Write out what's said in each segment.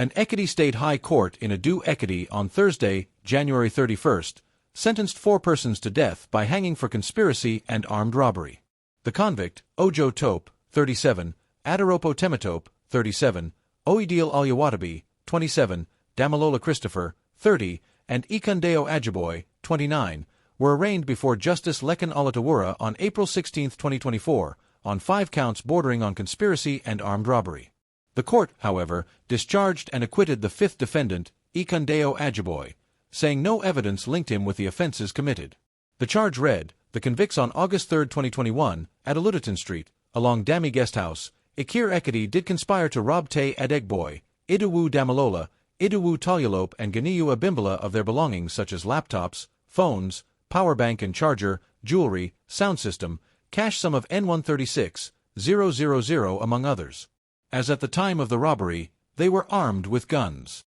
An Ekiti State High Court in Ekiti on Thursday, January 31st, sentenced 4 persons to death by hanging for conspiracy and armed robbery. The convict, Ojo Tope, 37, Adaropo Tematope, 37, Oidil Alyawatabi, 27, Damalola Christopher, 30, and Ikundeo Ajiboy, 29, were arraigned before Justice Lekan Olatawura on April 16, 2024, on 5 counts bordering on conspiracy and armed robbery. The court, however, discharged and acquitted the 5th defendant, Ikundeo Ajiboy, saying no evidence linked him with the offenses committed. The charge read, the convicts on August 3, 2021, at Alutaton Street, along Dami Guest House, Ikir Ekiti did conspire to rob Tay Adegboy, Iduwu Damalola, Iduwu Talyalope and Ganiyu Abimbala of their belongings such as laptops, phones, power bank and charger, jewelry, sound system, cash sum of N136,000 among others. As at the time of the robbery, they were armed with guns.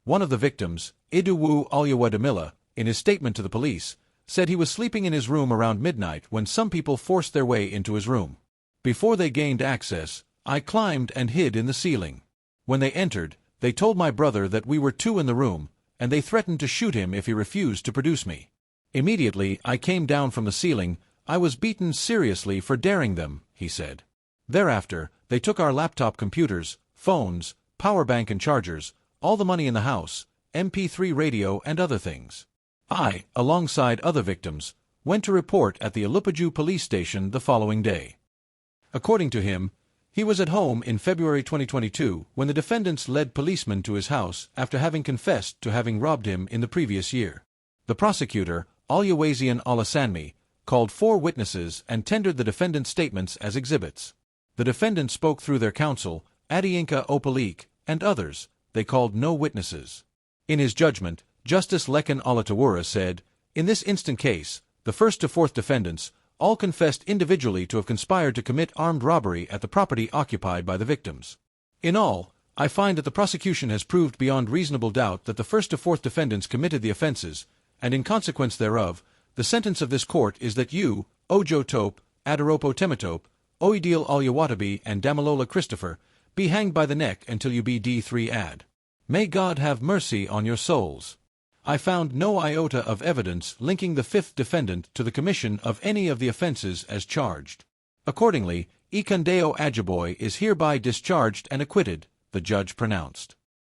One of the victims, Iduwu Alyawadamila, in his statement to the police, said he was sleeping in his room around midnight when some people forced their way into his room. Before they gained access, I climbed and hid in the ceiling. When they entered, they told my brother that we were 2 in the room, and they threatened to shoot him if he refused to produce me. Immediately, I came down from the ceiling. I was beaten seriously for daring them, he said. Thereafter, they took our laptop computers, phones, power bank and chargers, all the money in the house, MP3 radio and other things. I, alongside other victims, went to report at the Alupaju police station the following day. According to him, he was at home in February 2022 when the defendants led policemen to his house after having confessed to having robbed him in the previous year. The prosecutor, Alyawazian Alasanmi, called 4 witnesses and tendered the defendants' statements as exhibits. The defendants spoke through their counsel, Adiyinka Opalik, and others. They called no witnesses. In his judgment, Justice Lekan Olatawura said, in this instant case, the 1st to 4th defendants all confessed individually to have conspired to commit armed robbery at the property occupied by the victims. In all, I find that the prosecution has proved beyond reasonable doubt that the 1st to 4th defendants committed the offenses, and in consequence thereof, the sentence of this court is that you, Ojo Tope, Adaropo Tematope, Oidil Alyawatabi and Damalola Christopher, be hanged by the neck until you be d3ath. May God have mercy on your souls. I found no iota of evidence linking the 5th defendant to the commission of any of the offenses as charged. Accordingly, Ikundeo Ajiboy is hereby discharged and acquitted, the judge pronounced.